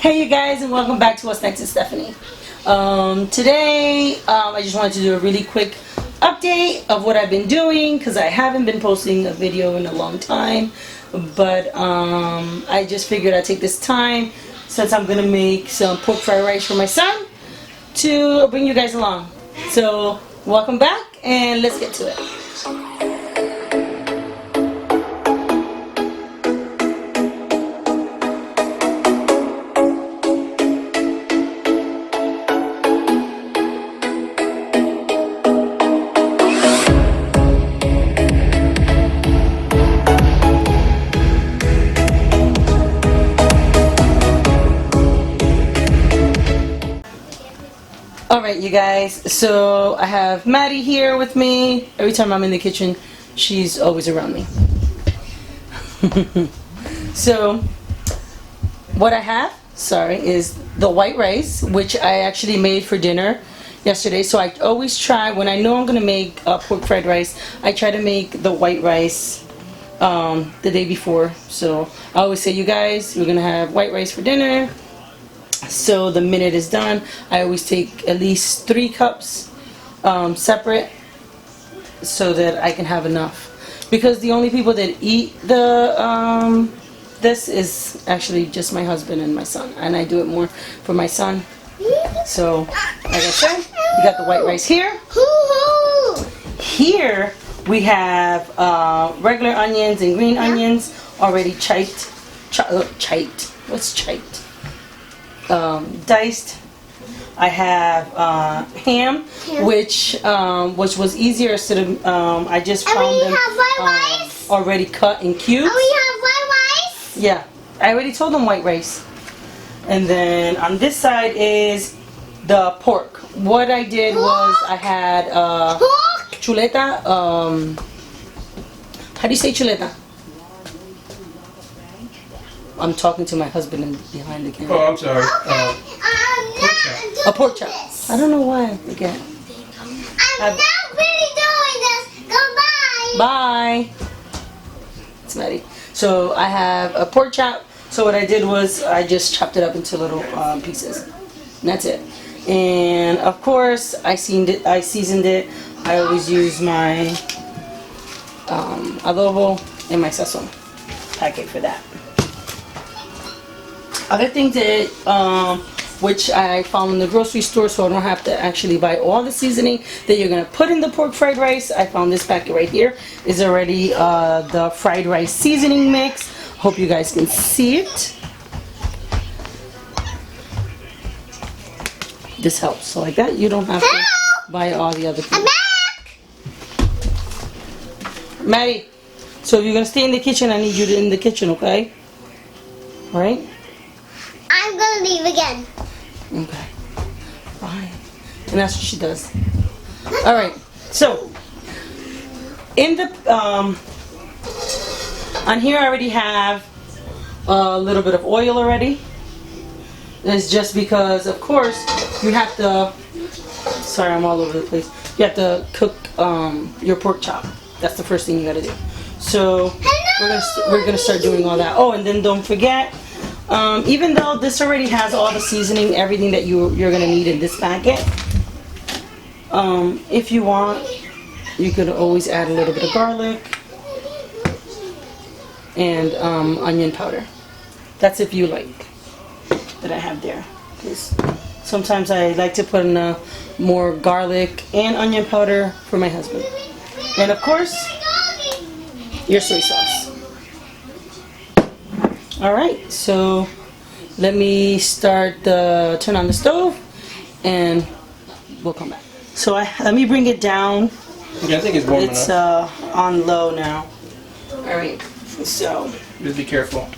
Hey you guys, and welcome back to What's Next with Stephanie. Today I just wanted to do a really quick update of what I've been doing because I haven't been posting a video in a long time, but I just figured I'd take this time since I'm gonna make some pork fried rice for my son to bring you guys along. So welcome back and let's get to it. Alright you guys, so I have Maddie here with me. Every time I'm in the kitchen, she's always around me. So, what I have, is the white rice, which I actually made for dinner yesterday. So I always try, when I know I'm going to make pork fried rice, I try to make the white rice the day before. So I always say, you guys, we're going to have white rice for dinner. So the minute it's done, I always take at least 3 cups separate so that I can have enough. Because the only people that eat the this is actually just my husband and my son, and I do it more for my son. So, like I said, we got the white rice here. Here we have regular onions and green onions already diced. I have ham, which was easier instead of I just found them already cut in cubes. Oh, we have white rice? Yeah, I already told them white rice. And then on this side is the pork. What I did was I had chuleta. How do you say chuleta? I'm talking to my husband behind the camera. Oh, I'm sorry. A pork chop. I don't know why I forget. I'm not really doing this. Goodbye. Bye. It's Maddie. So I have a pork chop. So what I did was I just chopped it up into little pieces. And that's it. And of course I seasoned it. I always use my adobo and my sazon packet for that. Other things that which I found in the grocery store, so I don't have to actually buy all the seasoning that you're gonna put in the pork fried rice. I found this packet right here is already the fried rice seasoning mix. Hope you guys can see it. This helps, so like that you don't have to buy all the other things. Maddie, so if you're gonna stay in the kitchen, I need you in the kitchen, okay? All right? I'm gonna leave again. Okay. Fine. And that's what she does. Alright. So in the on here I already have a little bit of oil already. It's just because of course you have to, sorry I'm all over the place. You have to cook your pork chop. That's the first thing you gotta do. So we're gonna start doing all that. Oh, and then don't forget, even though this already has all the seasoning, everything that you're gonna need in this packet, if you want, you could always add a little bit of garlic and onion powder. That's if you like, that I have there. Because sometimes I like to put in more garlic and onion powder for my husband. And of course, your soy sauce. Alright, so let me turn on the stove and we'll come back. So let me bring it down. Yeah, I think it's warm enough. It's on low now. Alright, so. Just be careful.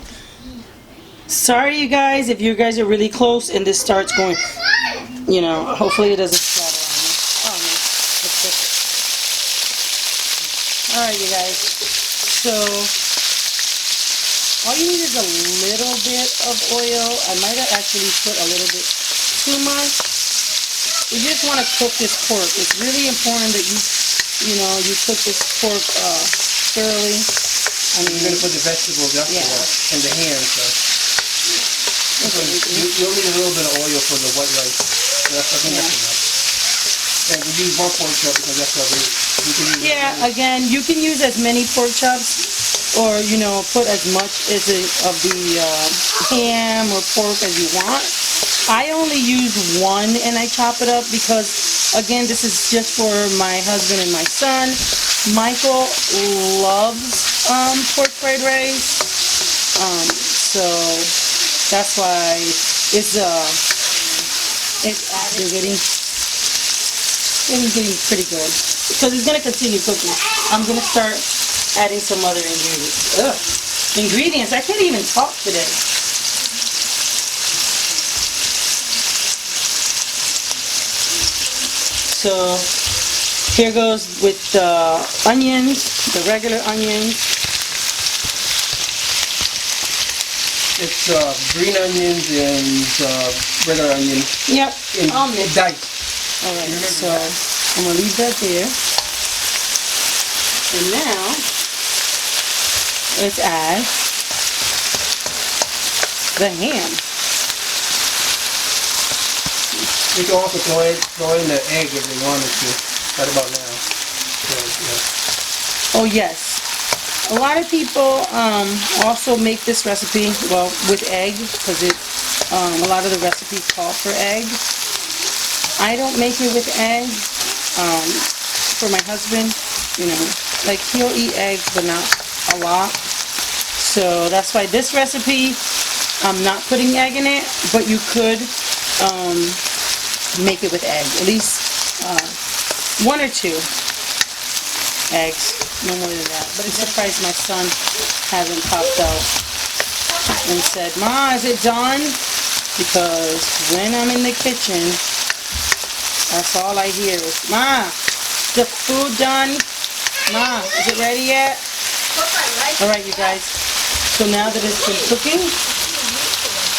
Sorry you guys, if you guys are really close and this starts going, you know, hopefully it doesn't splatter on me. Oh, no, alright you guys, so all you need is a little bit of oil. I might have actually put a little bit too much. You just want to cook this pork. It's really important that you cook this pork thoroughly. You're going to put the vegetables after that in the ham, so. You'll need a little bit of oil for the white rice. I think that's enough. And we use more pork chop because that's what we can use. Yeah, again, you can use as many pork chops or, you know, put as much as of the ham or pork as you want. I only use one and I chop it up because, again, this is just for my husband and my son. Michael loves pork fried rice, so that's why it's getting pretty good because it's gonna continue cooking. I'm gonna start adding some other ingredients. Ugh. Ingredients. I can't even talk today. So here goes with the onions, the regular onions. It's green onions and regular onions. Yep. In I'll mix. dice. Alright, so I'm gonna leave that there. And now let's add the ham. You can also throw in the egg if you wanted to. Right about now. So, Oh yes. A lot of people also make this recipe, well, with egg, because a lot of the recipes call for egg. I don't make it with egg. For my husband, you know, like he'll eat eggs, but not a lot. So that's why this recipe, I'm not putting egg in it, but you could make it with egg. At least 1 or 2 eggs, no more than that. But it's surprised my son hasn't popped out and said, "Ma, is it done?" Because when I'm in the kitchen, that's all I hear is, "Ma, the food done? Ma, is it ready yet?" Alright, you guys. So now that it's been cooking,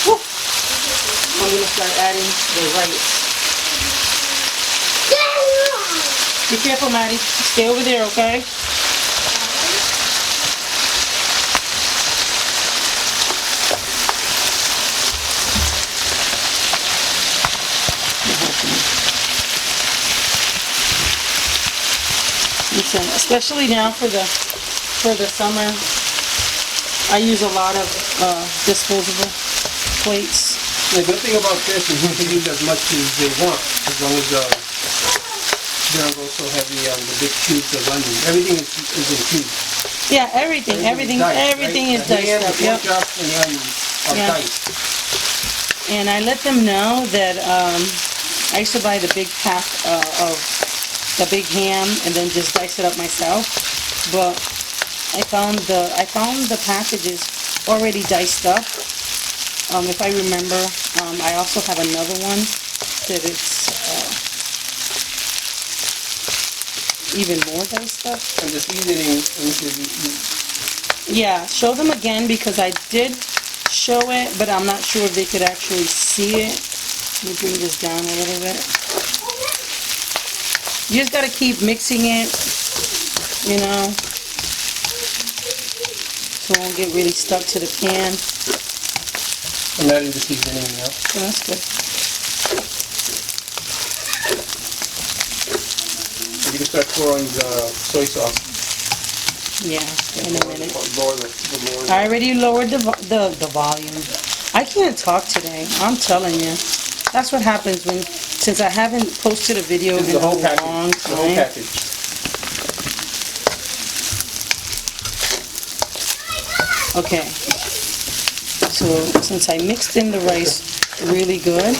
whew, I'm going to start adding the rice. Be careful, Maddie. Stay over there, okay? Listen, especially now for the summer, I use a lot of disposable plates. the good thing about this is you can use as much as they want, as long as they don't go so heavy on the big cubes of onion. Everything is in cubes. Yeah, everything is diced up. The Yep. pork chops and the onions are Yeah. diced. And I let them know that I used to buy the big pack of the big ham and then just dice it up myself. But I found the packages already diced up. If I remember, I also have another one that it's even more diced up. And the seasoning, Yeah, show them again because I did show it, but I'm not sure if they could actually see it. Let me bring this down a little bit. You just gotta keep mixing it, you know, so it won't get really stuck to the pan. I'm adding the seasoning now. So that's good. You can start pouring the soy sauce. Yeah, in a minute. Lower the I already lowered the volume. I can't talk today. I'm telling you. That's what happens since I haven't posted a video This is in the whole a package. long The whole time. package. Okay. So since I mixed in the rice really good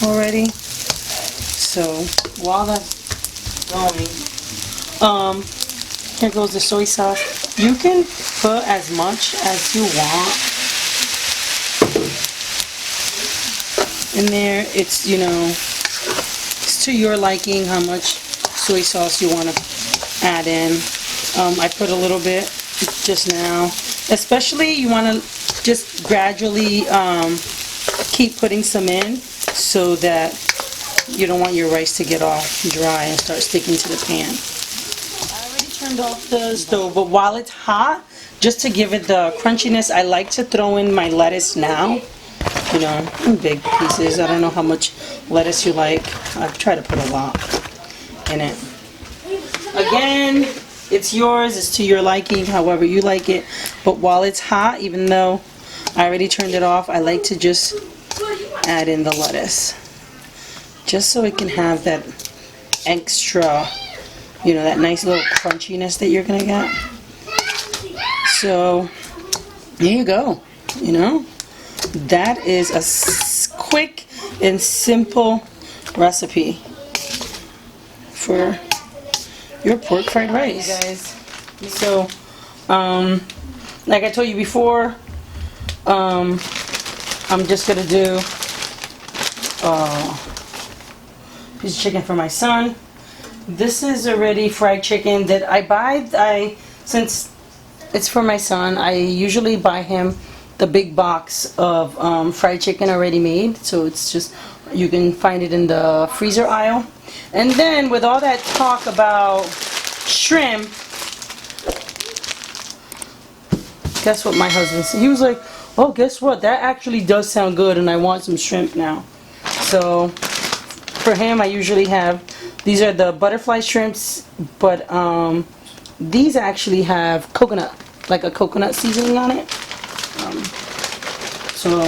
already, so while that's going, here goes the soy sauce. You can put as much as you want in there. It's, you know, it's to your liking how much soy sauce you want to add in. I put a little bit just now. Especially you want to just gradually keep putting some in so that you don't want your rice to get all dry and start sticking to the pan. I already turned off the stove, but while it's hot, just to give it the crunchiness, I like to throw in my lettuce now you know, in big pieces. I don't know how much lettuce you like. I try to put a lot in it. Again, it's yours. It's to your liking, however you like it. But while it's hot, even though I already turned it off, I like to just add in the lettuce. Just so it can have that extra, you know, that nice little crunchiness that you're going to get. So, there you go. You know, that is a quick and simple recipe for your pork fried rice. Hey guys, so like I told you before, I'm just gonna do piece of chicken for my son. This is already fried chicken that I buy. Since it's for my son, I usually buy him the big box of fried chicken already made, so it's just, you can find it in the freezer aisle. And then with all that talk about shrimp, guess what my husband said? He was like, oh, guess what, that actually does sound good and I want some shrimp now. So for him, I usually have, these are the butterfly shrimps, but these actually have coconut, like a coconut seasoning on it. So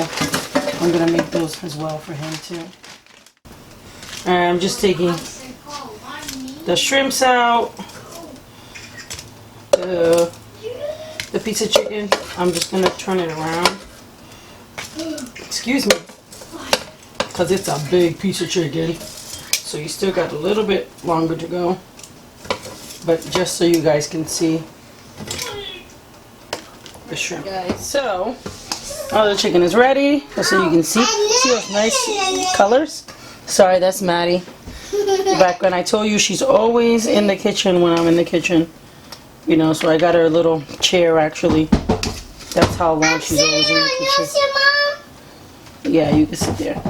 I'm gonna make those as well for him too. Alright, I'm just taking the shrimps out, the piece of chicken. I'm just gonna turn it around. Excuse me, because it's a big piece of chicken, so you still got a little bit longer to go. But just so you guys can see the shrimp, guys. So all the chicken is ready, so you can see those nice colors. Sorry, that's Maddie. Back when I told you she's always in the kitchen when I'm in the kitchen, you know. So I got her a little chair actually. That's how long she's always in the kitchen. Yeah, you can sit there.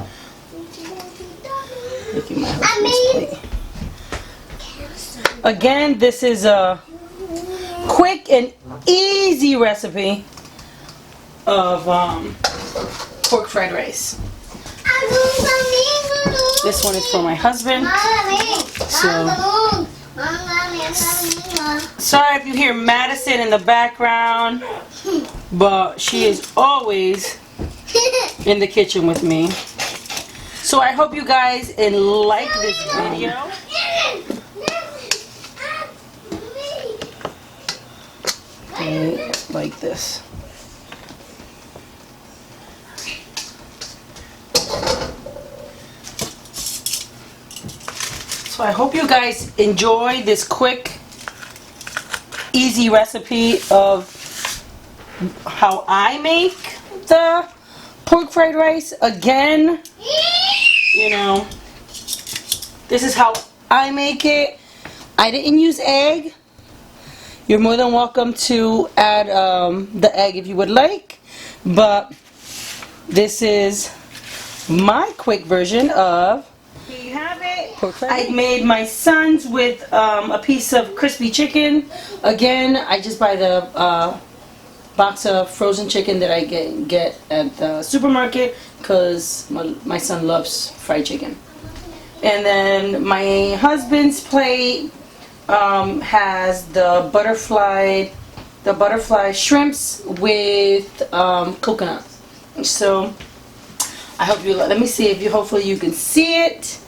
Look at my husband's plate. Again, this is a quick and easy recipe of pork fried rice. This one is for my husband. So, sorry if you hear Madison in the background, but she is always in the kitchen with me. So I hope you guys like this video. Like this. So I hope you guys enjoy this quick, easy recipe of how I make the pork fried rice. Again, you know, this is how I make it. I didn't use egg. You're more than welcome to add the egg if you would like, but this is my quick version of. Here you have it. I made my son's with a piece of crispy chicken. Again, I just buy the box of frozen chicken that I get at the supermarket because my son loves fried chicken. And then my husband's plate has the butterfly shrimps with coconut. So I hope you let me see if you, hopefully you can see it.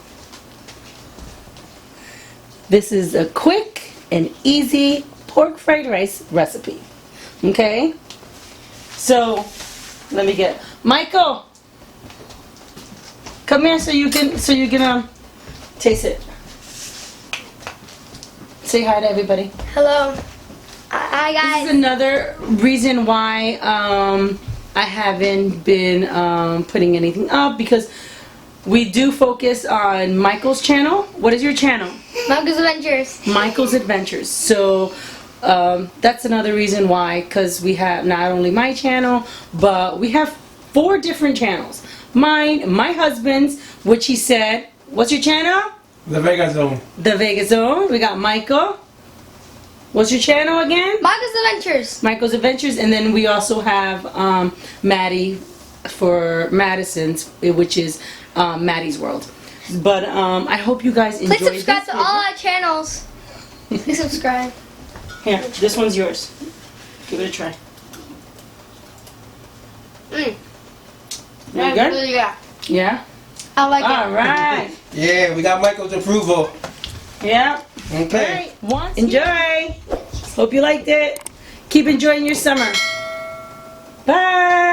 This is a quick and easy pork fried rice recipe. Okay? So let me get Michael. Come here so you can taste it. Say hi to everybody. Hello. Hi guys. This is another reason why I haven't been putting anything up, because we do focus on Michael's channel. What is your channel? Michael's Adventures. Michael's Adventures. So that's another reason why, because we have not only my channel, but we have 4 different channels. Mine, my husband's, which he said, what's your channel? The Vega Zone. The Vega Zone. We got Michael. What's your channel again? Michael's Adventures. Michael's Adventures. And then we also have Maddie for Madison's, which is Maddie's World. But I hope you guys enjoyed Please subscribe this to all our channels. Please subscribe. Here, this one's yours. Give it a try. Mm. You good? Really good. Yeah? I like it. All right. Yeah, we got Michael's approval. Yeah. Okay. Enjoy. Hope you liked it. Keep enjoying your summer. Bye.